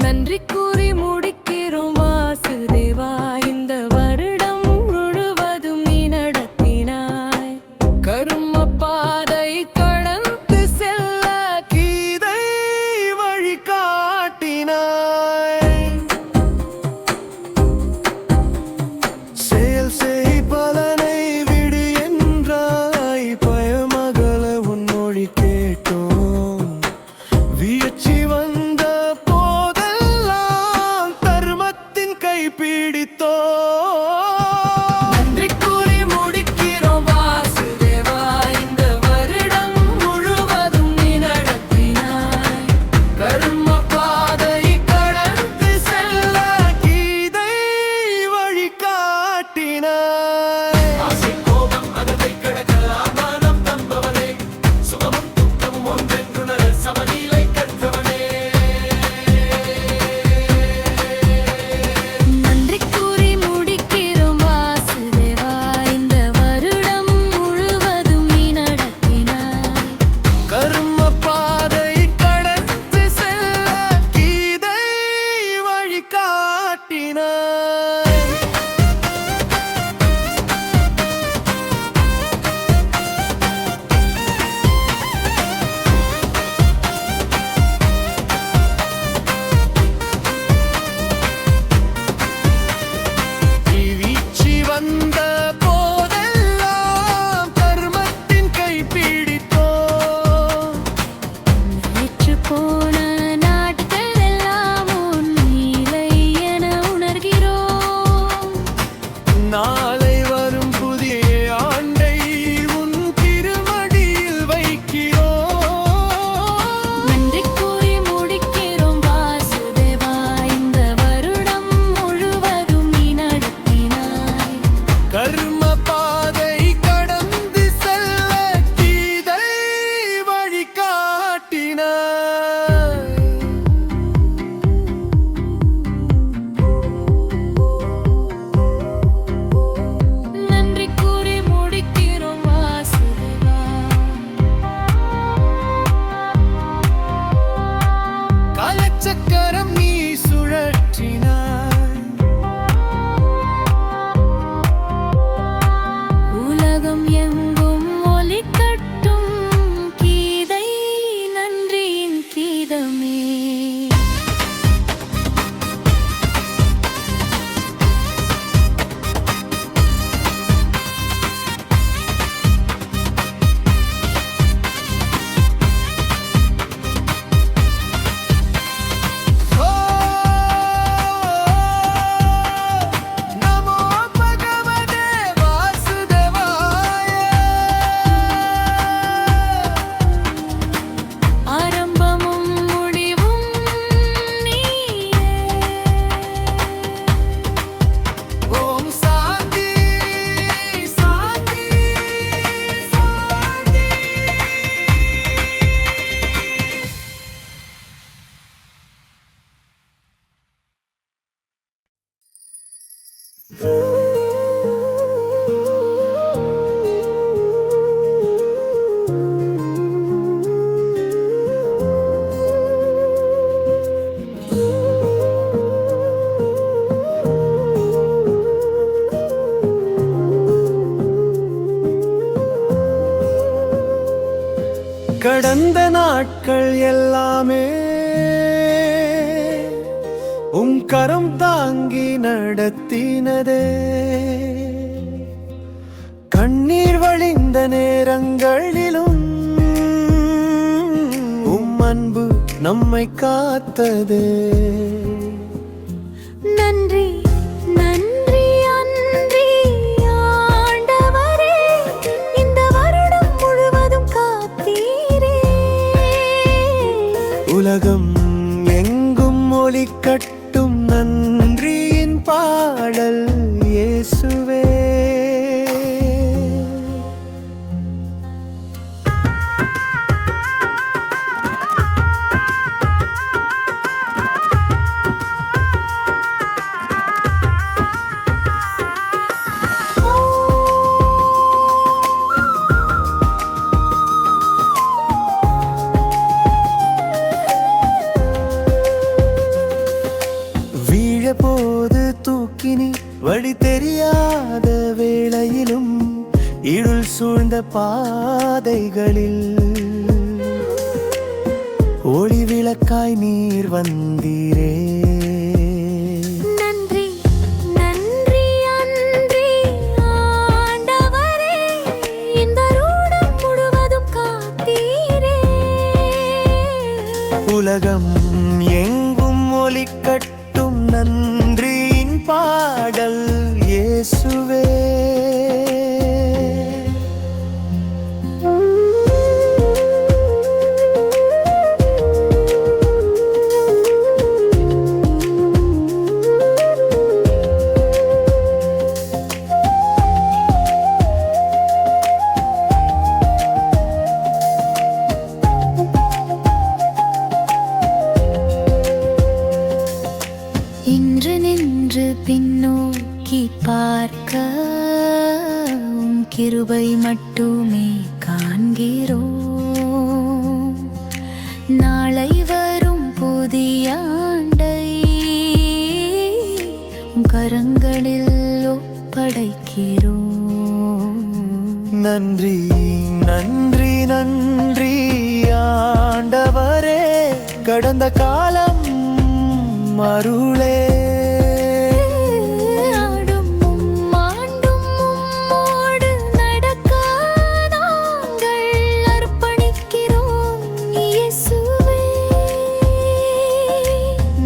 நன்றி கூறி முடிக்கிறோம் வாசுதேவா. இந்த வருடம் முழுவதும் நீ நடத்தினாய். கரும பாதை கடந்து செல்ல கீதை வழி காட்டினாய். செயல் செய் பலனை விடு என்றாய். பயமகல உன் மொழி கேட்டோம். வீழ்ச்சி வந்த போதெல்லாம் தர்மத்தின் கை பிடித்தோ. நன்றி கூறி முடிக்கிறோம் வாசுதேவா. இந்த வருடம் முழுவதும் நீ நடத்தினாய். கர்ம பாதை கடந்து செல்ல கீதை வழி காட்டினாய். ஆசை கோபம் அகத்தை கடக்க ஆமானம் தம்பவனே. சுகமும் துக்கமும் ஒன்றென்றுணர சமநிலை கற்றவனே. நன்றி கூறி முடிக்கிறோம் வாசுதேவா. இந்த வருடம் முழுவதும் நீ நடத்தினாய். கர்ம பாதை கடந்து செல்ல கீதை வழி காட்டினாய். வீழ்ச்சி வந்த போதெல்லாம் கர்மத்தின் கை பிடித்தோ. நேற்று போன நாட்கள் எல்லாம் உன் நீலை என உணர்கிறோம். நாளை வரும் புதிய ஆண்டை உன் திருமடியில் வைக்கிறோம். நன்றி கூறி முடிக்கிறோம் வாசுதேவா. இந்த வருடம் முழுவதும் நீ நடத்தினாய். கர்ம பாதை கடந்து செல்ல கீதை வழி காட்டினாய். நன்றி கூறி முடிக்கிறோம் வாசுதேவா. காலச்சக்கரம் நீ சுழற்றினாய். உலகம் எங்கும் ஒலிக்கட்டும் கீதை நன்றியின் கீதமே. நமோ பகவதே வாசுதேவாய. ஆரம்பமும் முடிவும் நீயே. ஓம் சாந்தி சாந்தி சாந்தி. கடந்த நாட்கள் எல்லாமே உம் கரம் தாங்கி நடத்தினதே. கண்ணீர் வழிந்த நேரங்களிலும் உம் அன்பு நம்மை காத்ததே. நன்றி நன்றி அன்றி ஆண்டவரே. இந்த வருடம் முழுவதும் காத்தீரே. உலகம் எங்கும் ஒலிக்கட்டும் நன்றியின் பாடல் இயேசுவே. இருள் சூழ்ந்த பாதைகளில் ஒளி விளக்காய் நீர் வந்தீரே. நன்றி நன்றி அன்றி ஆண்டவரே, இந்த ரூடம் முழுவதும் காத்தீரே. உலகம் எங்கும் ஒலிக்கட்டும் நன்றியின் பாடல் இயேசுவே. இன்று நின்று பின்னோக்கி பார்க்க உம் கிருபை மட்டுமே காண்கிறோம். நாளை வரும் புதிய ஆண்டை உம் கரங்களில் ஒப்படைக்கிறோம். நன்றி நன்றி நன்றி ஆண்டவரே, கடந்த காலம் அருளே. ஆடும் ஆண்டும் உம்மோடு நடக்க நாங்கள் அர்ப்பணிக்கிறோம் இயேசுவே.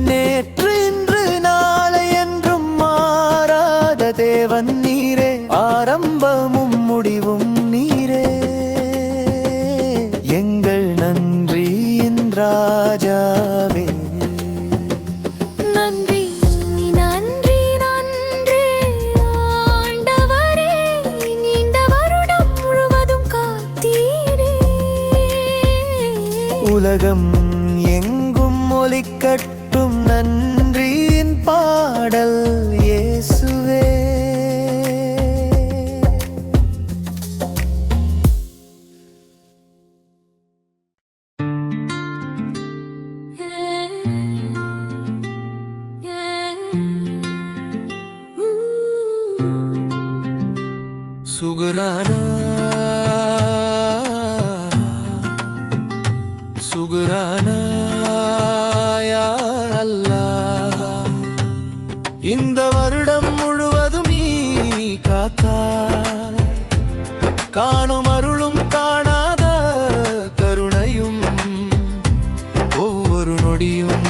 நேற்று இன்று நாளை என்றும் மாறாத தேவன் நீரே, ஆரம்பமும் முடிவும் நீரே. எங்கள் நன்றியின் ராஜாவே. நன்றி நன்றி நன்றி ஆண்டவரே, நீண்ட வருடம் முழுவதும் காத்தீரே. உலகம் எங்கும் ஒலிக்கட்டும் நன்றியின் பாடல் இயேசுவே. சுகரானா சுகரானா யா அல்லாஹ், இந்த வருடம் முழுவதும் நீ காத்தாய். காணும் அருளும் காணாத கருணையும் ஒவ்வொரு நொடியும்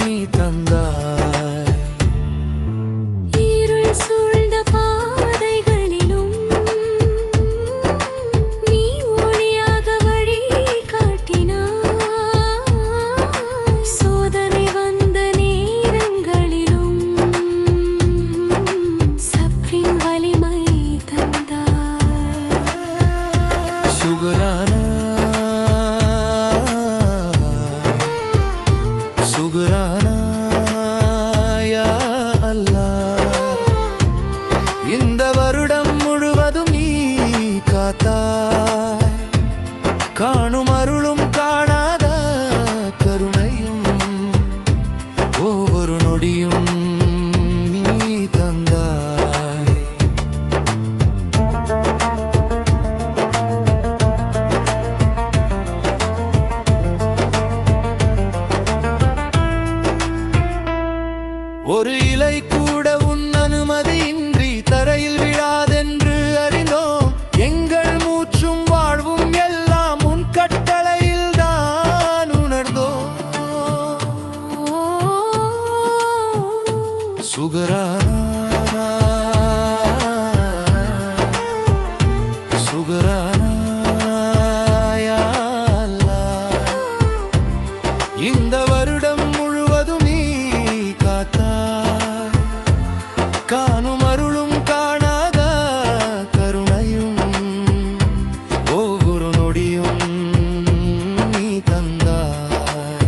நீ தந்தாய். இருள் சூழ்ந்த பாதைகளிலும் நீ ஒளியாக வழி காட்டினாய். சோதனை வந்த நேரங்களிலும் சப்ரின் வலிமை தந்தாய். சுகரானா சுகரானா யா அல்லாஹ், இந்த வருடம் முழுவதும் நீ காத்தாய். காணும் அருளும் காணாத கருணையும் ஒவ்வொரு நொடியும் நீ தந்தாய். ஒரு இலை கூட உன் அனுமதியின்றி தரையில் விழாதென்று அறிந்தோம். எங்கள் மூச்சும் வாழ்வும் எல்லாம் உன் கட்டளையில் தான் உணர்ந்தோம். சுகரானா சுகரானா யா அல்லாஹ், இந்த வருடம் முழுவதும் நீ காத்தாய். காணும் அருளும் காணாத கருணையும் ஒவ்வொரு நொடியும் நீ தந்தாய்.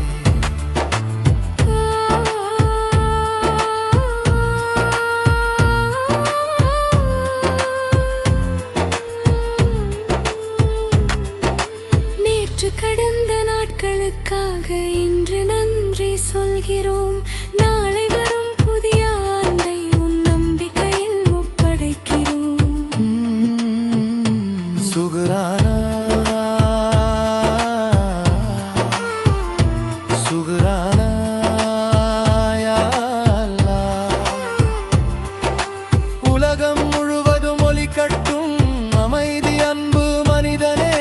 நேற்று கடந்த நாட்களுக்காக இன்று நன்றி சொல்கிறோம். நாளை வரும் புதிய ஆண்டை உன் நம்பிக்கையில் ஒப்படைக்கிறோம். சுகுரானா சுகுரானா யா அல்லாஹ். உலகம் முழுவதும் ஒலிக்கட்டும் அமைதி அன்பு மனிதனே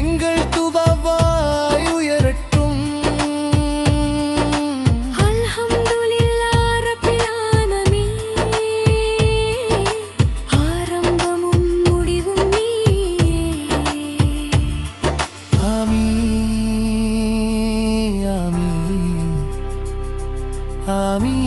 எங்கள் துவாவாய் உயரட்டும். அல்ஹம்துலில்லாஹ் ரப்பில் ஆலமீன். ஆரம்பமும் முடிவும் நீயே. ஆமீன் ஆமீன் ஆமீன்.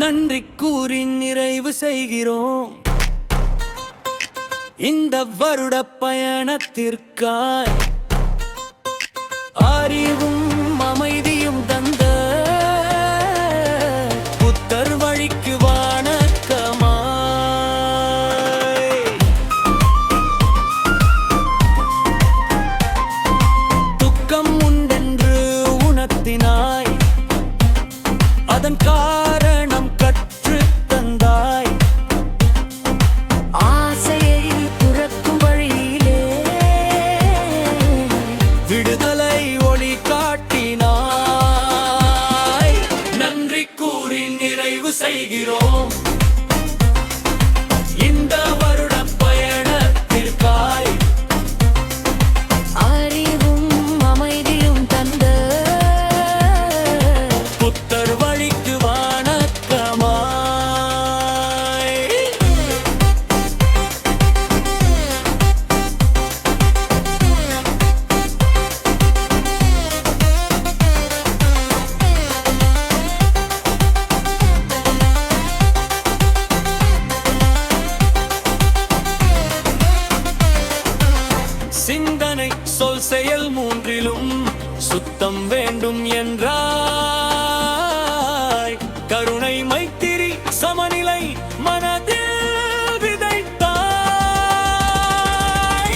நன்றி கூறி நிறைவு செய்கிறோம் இந்த வருட பயணத்திற்காய். அறிவும் அமைதியும் தந்த புத்தர் வழிக்கு வணக்கமாய். துக்கம் உண்டென்று உணர்த்தினாய், அதன் காரணம் கற்று தந்தாய். ஆசையை துறக்கும் வழியிலே விடுதலை ஒளி காட்டினாய். நன்றி கூறி நிறைவு செய்கிறோம் இந்த வருட பயணத்திற்காய். அறிவும் அமைதியும் தந்த புத்தர் வழிக்கு வணக்கமாய். சிந்தனை சொல் செயல் மூன்றிலும் சுத்தம் வேண்டும் என்றாய். கருணை மைத்திரி சமநிலை மனதில் விதைத்தாய்.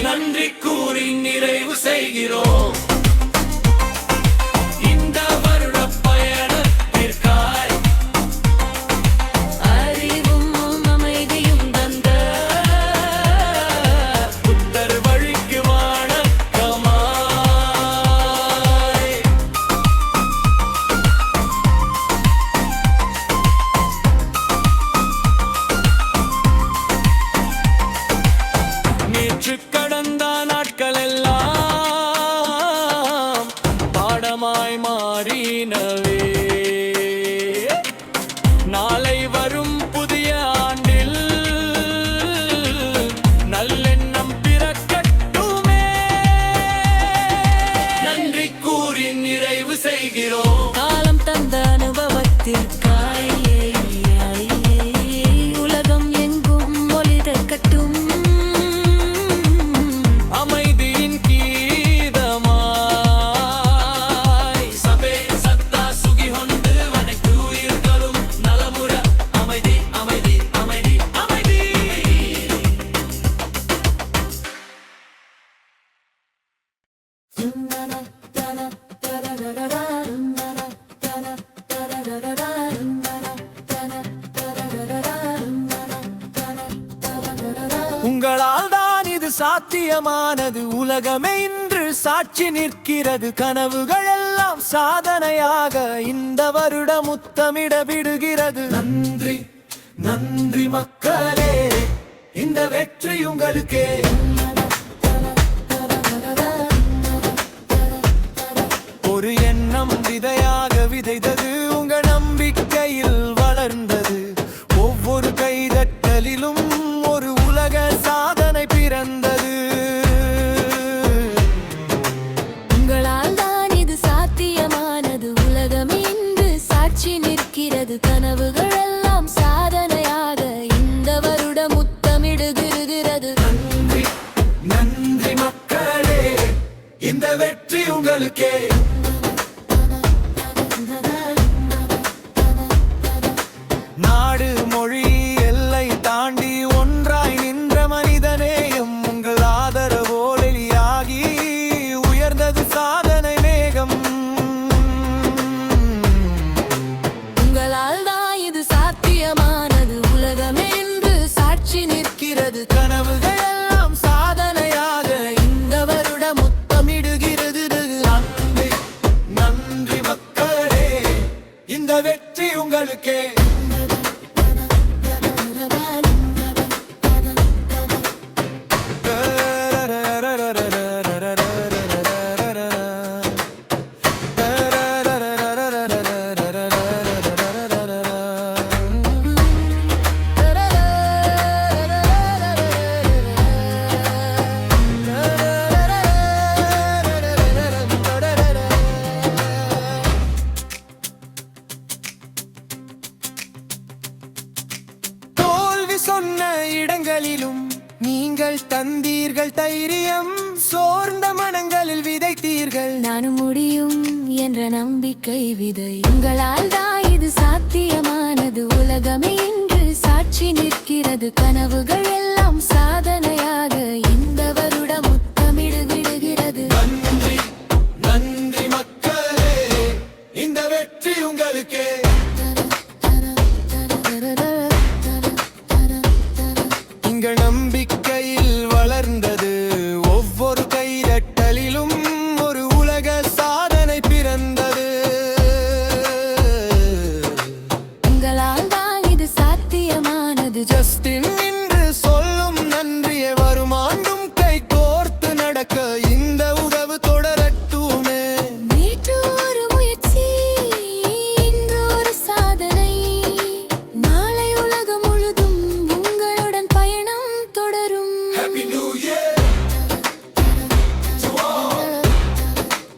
நன்றி கூறி நிறைவு செய்கிறோம் இந்த வருட பயணத்திற்காய். அறிவும் அமைதியும் தந்த புத்தர் வழிக்கு வணக்கமாய். நேற்று கடந்த நாட்கள் எல்லாம் பாடமாய் மாறினவே. நாளை வரும் புதிய ஆண்டில் நல்லெண்ணம் பிறக்கட்டுமே. நன்றி கூறி நிறைவு செய்கிறோம் காலம் தந்த அனுபவத்திற்காய். உலகம் எங்கும் ஒளிரக்கட்டும். அமைதியின் கீதமாய். சபே சத்தா சுகி கொண்டு வனைக்கு உயிர்களும் நலமுற. அமைதி அமைதி அமைதி அமைதி. உங்களால் தான் இது சாத்தியமானது. உலகமே இன்று சாட்சி நிற்கிறது. கனவுகள் எல்லாம் சாதனையாக இந்த வருடம் முத்தமிட விடுகிறது. நன்றி நன்றி மக்களே, இந்த வெற்றி உங்களுக்கே. ஒரு எண்ணம் விதையாக விதைத்தது, உங்க நம்பிக்கையில் வளர்ந்தது. ஒவ்வொரு கைதட்டலிலும் ஒரு உலக சாதனை பிறந்தது. உங்களால் தான் இது சாத்தியமானது. உலகம் இன்று சாட்சி நிற்கிறது. கனவுகள் எல்லாம் சாதனையாக இந்த வருடம் முத்தமிடுகிறது. நன்றி நன்றி மக்களே, இந்த வெற்றி உங்களுக்கே. நாடு மொழி எல்லை தாண்டி ஒன்றாய் நின்ற மனிதநேயம் உங்கள் ஆதரவோல் எளியாகி உயர்ந்தது சாதனை மேகம். உங்களால் தான் இது சாத்தியமானது, உலகமே இன்று சாட்சி நிற்கிறது. கனவுகள் எல்லாம் சாதனையாக இந்த வருடம் முத்தமிடுகிறது. நன்றி நன்றி மக்களே, இந்த வெற்றி உங்களுக்கே. தோல்வி சொன்ன இடங்களிலும் நீங்கள் தந்தீர்கள் தைரியம், சோர்ந்த மனங்களில் விதைத்தீர்கள். நானும் முடியும் என்ற நம்பிக்கை விதை. உங்களால் தான் இது சாத்தியமானது, உலகமே இன்று சாட்சி நிற்கிறது. கனவுகள் எல்லாம் சாதனையாக இந்த வருடம் முத்தமிடுகிறது. நன்றி நன்றி மக்களே, இந்த வெற்றி உங்களுக்கே. எங்கள் நம்பிக்கையில் வளர்ந்தது ஒவ்வொரு கைதட்டலிலும் ஒரு உலக சாதனை பிறந்தது. உங்களால் தான் இது சாத்தியமானது. ஜஸ்டின் என்று சொல்லும் நன்றியை வரும் ஆண்டும் கை கோர்த்து நடக்க இந்த உறவு தொடரட்டுமே. நேற்று ஒரு முயற்சி, இன்று ஒரு சாதனை. நாளை உலகம் முழுதும் உங்களுடன் பயணம் தொடரும். Happy New Year to all.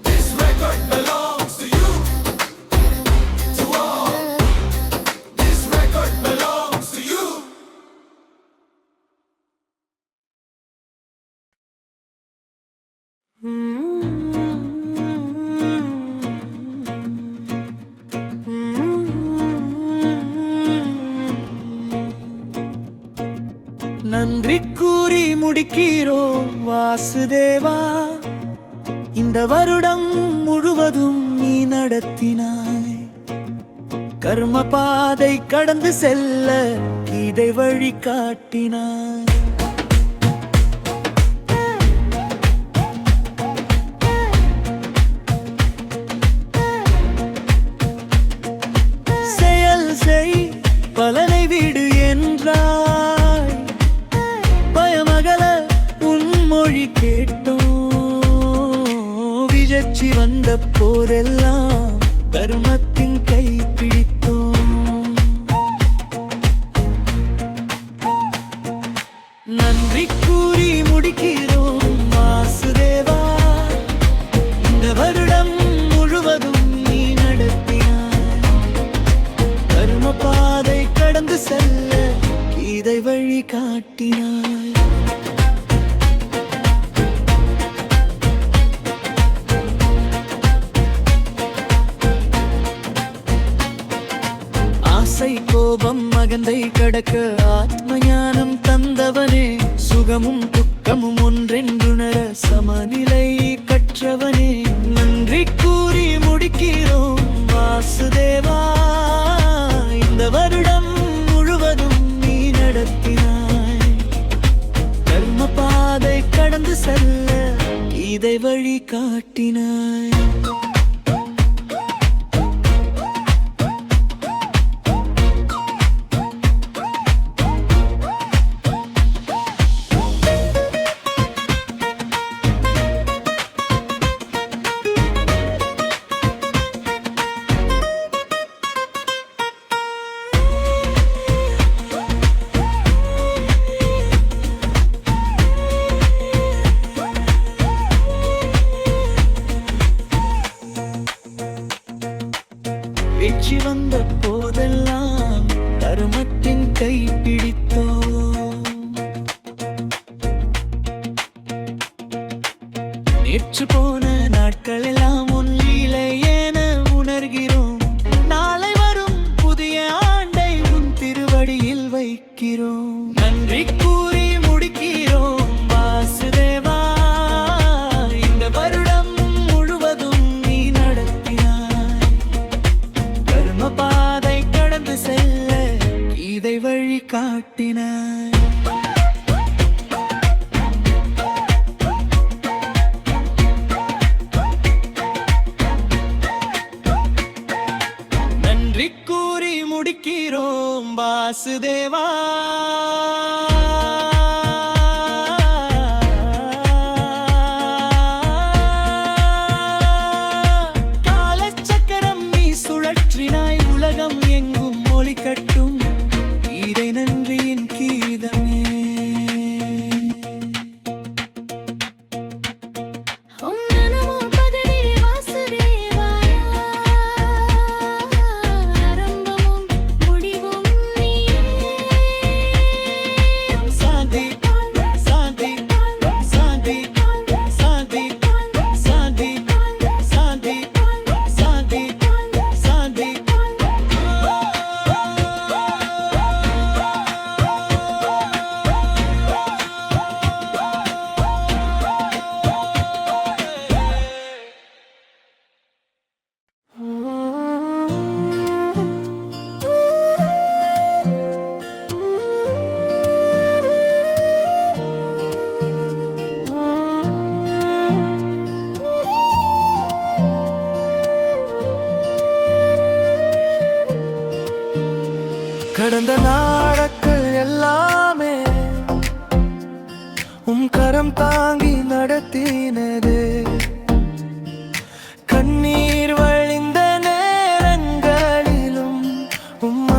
This record belongs to you. To all. This record belongs to you. நன்றி கூறி முடிக்கிறோம் வாசுதேவா, இந்த வருடம் முழுவதும் நீ நடத்தினாய். கர்ம பாதை கடந்து செல்ல கீதை வழி காட்டினாய். செயல் செய் பலனை விடு என்றாய். பயமகல உன் மொழி கேட்டோம். விஜச்சி வந்த போதெல்லாம் கர்மத்தின் கை பிடித்தோம். நன்றி கூறி முடிக்கிறோம் வாசுதேவா, இந்த வருடம் முழுவதும் நீ நடத்தினாய். கர்ம பாதை கடந்து செல்ல இதை வழி காட்டினாய். ஆசை கோபம் மகந்தை கடக்க ஆத்ம ஞானம் தந்தவனே, சுகமும் துக்கமும் ஒன்றென்றுணர சமநிலை கற்றவனே. நன்றி கூறி முடிக்கிறோம் வாசுதேவா, இந்த வருடம் முழுவதும் நீ நடத்தினாய். கர்ம பாதை கடந்து செல்ல இதை வழி காட்டினாய். வெற்றி வந்த போதெல்லாம் கருமத்தின் கை பிடித்தோம். நேற்று போன நாட்கள் எல்லாம் ஒன்றிலே என உணர்கிறோம். நாளை வரும் புதிய ஆண்டை உன் திருவடியில் வைக்கிறோம். நன்றி கூறி முடிக்கிறோம் வாசுதேவா. இந்த வருடம் முழுவதும் நீ நடத்தினாய். கர்ம பாதை கடந்து செல்ல இதை வழி காட்டினாய். நன்றி கூறி முடிக்கிறோம் வாசுதேவா. காலச்சக்கரம் நீ சுழற்றினாய். உலகம் எங்கும் ஒளி கட்டும் இதை நன்றியின் கீதமே. ஓம் நமோ பகவே வாசுதேவாய. ஆரம்பமும் முடிவும் நீயே. சாந்தி சாந்தி சாந்தி சாந்தி சாந்தி சாந்தி சாந்தி சாந்தி. கடந்த நாட்கள் எல்லாமே கரம் தாங்கி நடத்தினது. கண்ணீர் வழிந்த நேரங்களிலும்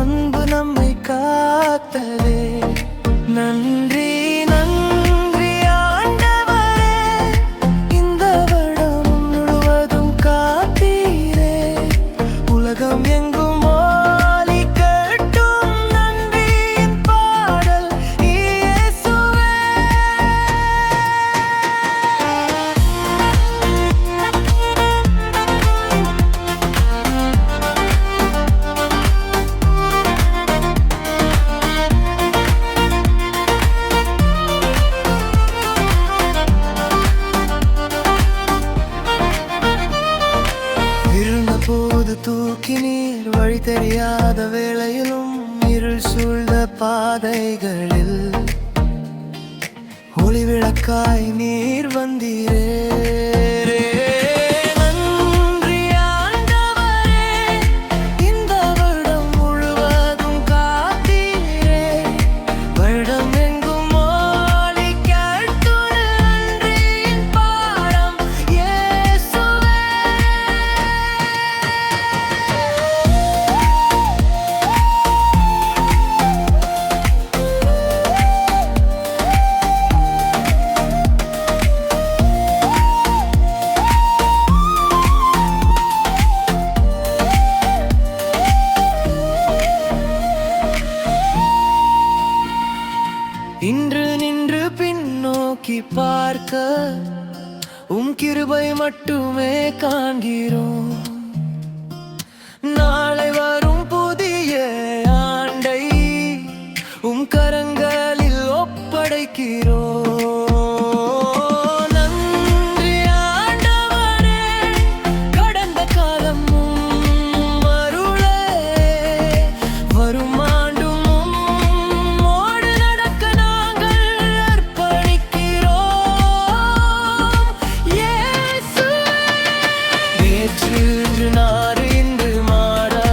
அன்பு நம்மை காத்ததே. நன்றி நன்றி ஆண்டவரே, இந்த வருடம் முழுவதும் காத்தீரே. உலகம் எங்கும் போது தூக்கி நீர் வழி தெரியாத வேளையிலும் இருள் சூழ்ந்த பாதைகளில் ஒளி விளக்காய் நீர் வந்தீரே. நன்றி ஆண்டவரே, இந்த வருடம் முழுவதும் காத்தீரே. வருடம் எங்கும் ஒளி கேட்டும் நன்றியின் பாடம் இயேசுவே. இன்று நின்று பின்னோக்கி பார்க்க கிருபை மட்டுமே காண்கிறோம். நாளை வரும் புதிய ஆண்டை கரங்களில் ஒப்படைக்கிறோம். நாறு இன்று மாறா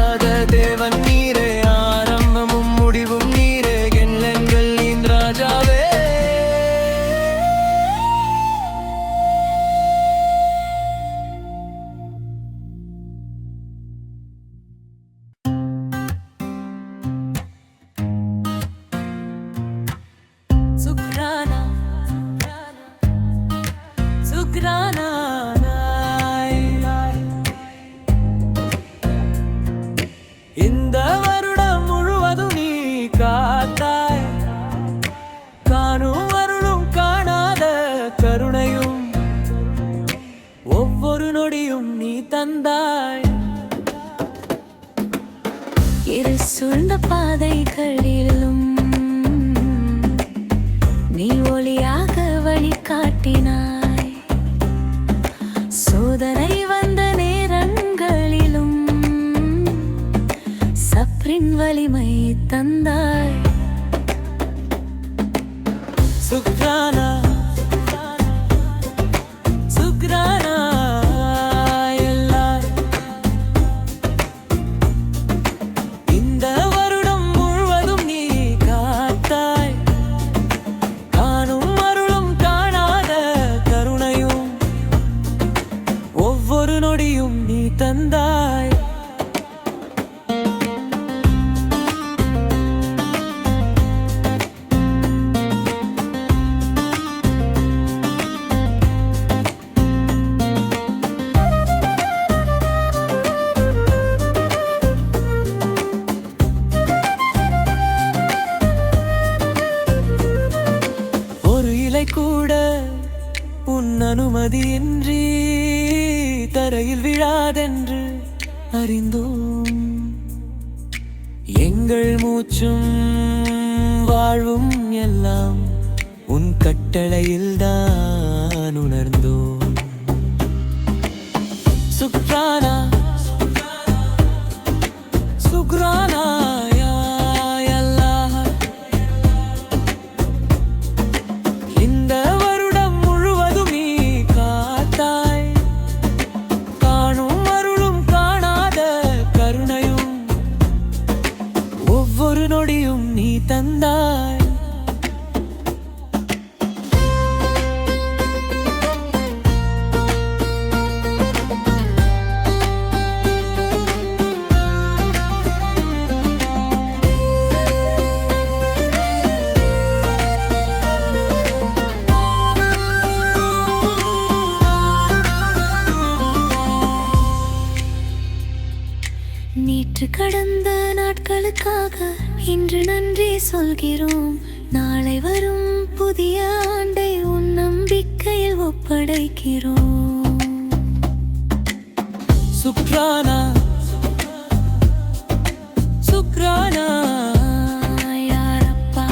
ஒவ்வொரு நொடியும் நீ தந்தாய். இரு சூழ்ந்த பாதைகளிலும் நீ ஒளியாக வழிகாட்டினாய். சோதனை வந்த நேரங்களிலும் சப்ரின் வலிமை தந்தாய். சுக்ரானா சுக்ரானா எல்லாய். இந்த வருடம் முழுவதும் நீ காத்தாய். காணும் அருளும் காணாத கருணையும் ஒவ்வொரு நொடியும் நீ தந்தாய். கூட உன் அனுமதியின்றி தரையில் விழாதென்று அறிந்தோம். எங்கள் மூச்சும் வாழ்வும் எல்லாம் உன் கட்டளையில்தான் உணர்ந்தோம். சுக்ரானா சுக்ரானா ஒவ்வொரு நொடியும் நீ தந்தாய். நேற்று கடந்த நாட்களுக்காக இன்று நன்றி சொல்கிறோம். நாளை வரும் புதிய ஆண்டை உன் நம்பிக்கையில் ஒப்படைக்கிறோம். சுக்ரானா சுக்ரானா யாரப்பா.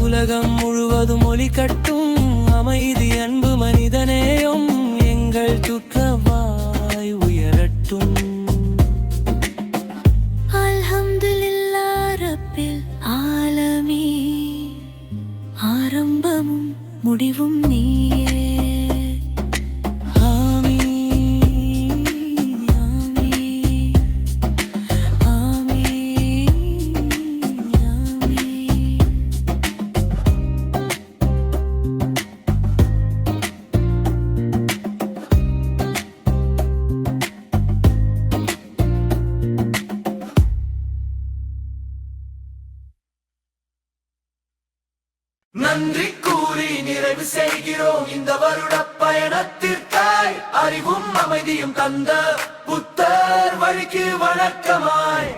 உலகம் முழுவதும் ஒளி கட்டும் அமைதி அன்பு மனிதநேயம் எங்கள் சுற்றவாய் உயரட்டும். அல்ஹம்துலில்லாஹ் ரப்பில் ஆலமீன். ஆரம்பமும் முடிவும் நீயே. ஆமீன் ஆமீன் ஆமீன் ஆமீன். நன்றி கூறி நிறைவு செய்கிறோம் இந்த வருட பயணத்திற்காய். அறிவும் அமைதியும் தந்த புத்தர் வழிக்கு வணக்கமாய்.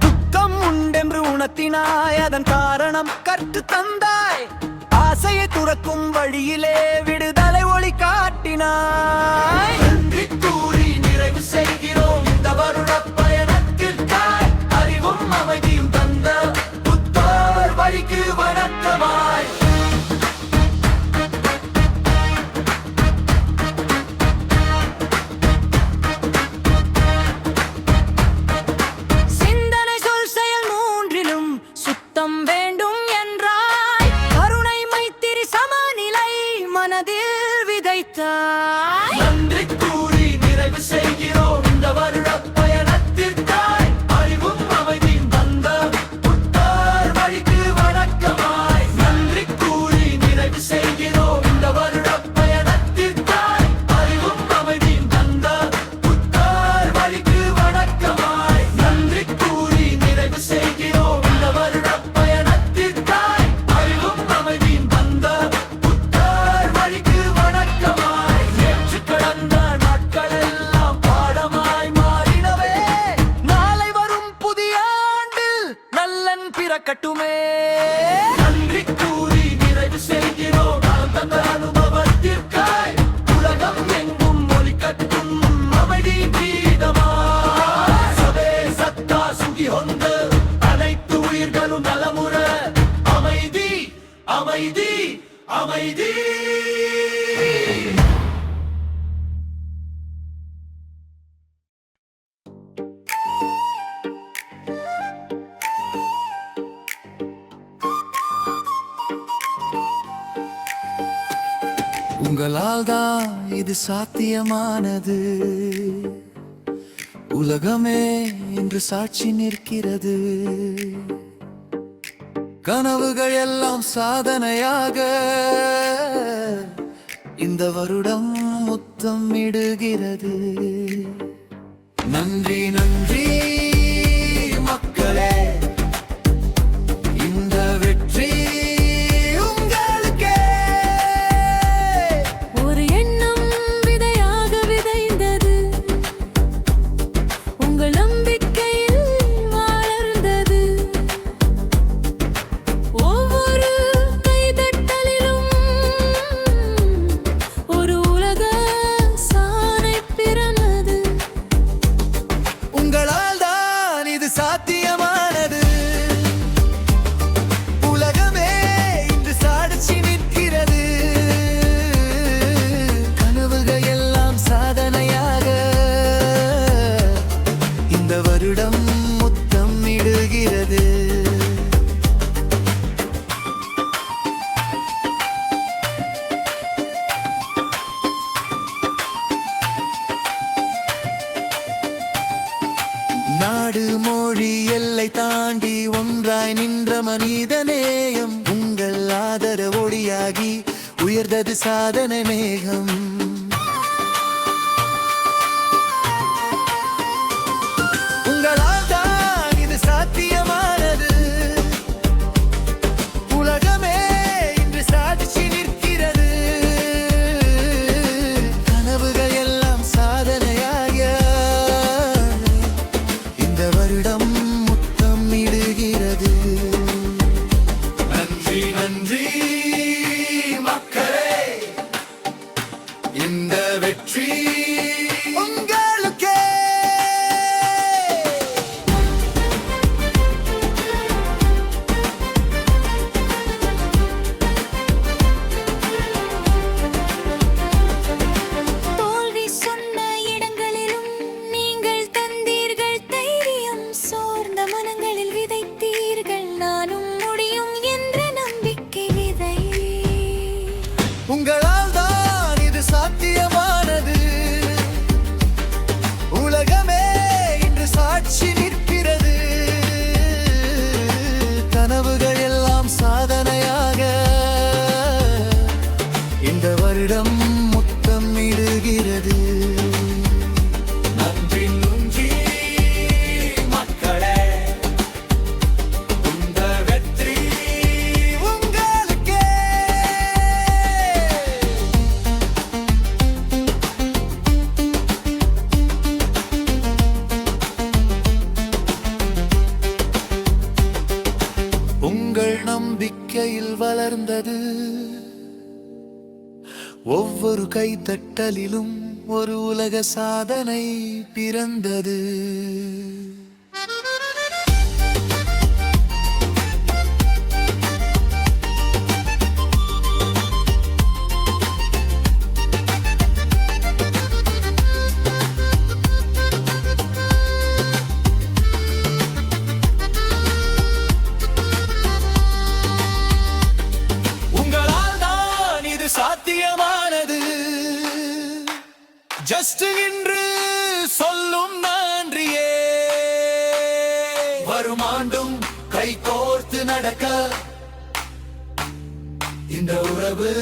துக்கம் உண்டென்று உணர்த்தினாய், அதன் காரணம் கற்று தந்தாய். ஆசையை துறக்கும் வழியிலே விடுதலை ஒளி காட்டினாய். நன்றி கூறி நிறைவு செய்கிறோம் இந்த வருட பயணத்திற்காய். அறிவும் அமைதியும் தந்த புத்தர் வழிக்கு வணக்கமாய். சிந்தனை சொல் செயல் மூன்றிலும் சுத்தம் வேண்டும் என்றாய். கருணை மைத்திரி சமநிலை மனதில் விதைத்தாய். நன்றி கூறி நிறைவு செய்கிறோம் இந்த வருட நடக்கட்டுமே. நன்றி கூறி நிறைவு செய்கிறோம் நலம் தந்த அனுபவத்திற்காய். உலகம் எங்கும் ஒலிக்கட்டும் அமைதி கீதமாய். சபே சத்தா சுகி ஹொந்து அனைத்து உயிர்களும் நலமுற. அமைதி அமைதி அமைதி. உங்களால் தான் இது சாத்தியமானது. உலகமே இன்று சாட்சி நிற்கிறது. கனவுகள் எல்லாம் சாதனையாக இந்த வருடம் முத்தம் இடுகிறது. நன்றி நன்றி மக்களே, இந்த வெற்றி உங்களுக்கே. ஒரு எண்ணம் விதையாக விதைந்தது, உங்கள் நம்பிக்கையில் வளர்ந்தது. ஒவ்வொரு கைதட்டலிலும் ஒரு உலக சாதனை பிறந்தது. உங்களால் தான் இது சாத்தியமானது. உலகமே இன்று சாட்சி நிற்கிறது. கனவுகள் எல்லாம் சாதனையாக இந்த வருடம் முத்தம் இடுகிறது. நாடு மொழி எல்லை தாண்டி ஒன்றாய் நின்ற மனிதநேயம் உங்கள் ஆதர ஒளியாகி உயர்ந்தது சாதனை மேகம். உங்களால் தான் இது சாத்தியமானது. உலகமே இன்று சாட்சி நிற்கிறது. கனவுகள் எல்லாம் சாதனையாக இந்த வருடம் முத்தம் இடுகிறது. நன்றி நன்றி மக்களே, இந்த வெற்றி உங்களுக்கே. தோல்வி சொன்ன இடங்களிலும் நீங்கள் தந்தீர்கள் தைரியம். சோர்ந்த மனங்களில் விதைத்தீர்கள் நானும் முடியும் என்ற நம்பிக்கை விதை. உங்களால் தான் இது சாத்தியமானது. உலகமே இன்று சாட்சி நிற்கிறது. கனவுகள் எல்லாம் சாதனையாக இந்த வருடம் முத்தம் இடுகிறது. நன்றி நன்றி மக்களே, இந்த வெற்றி உங்களுக்கே. உங்கள் நம்பிக்கையில் வளர்ந்தது. ஒவ்வொரு கைத்தட்டலிலும் ஒரு உலக சாதனை பிறந்தது. உங்களால் தான் இது சாத்தியமானது. ஜஸ்ட் இன்று சொல்லும் நன்றியே. வரும் ஆண்டும் கை கோர்த்து நடக்க இந்த உறவு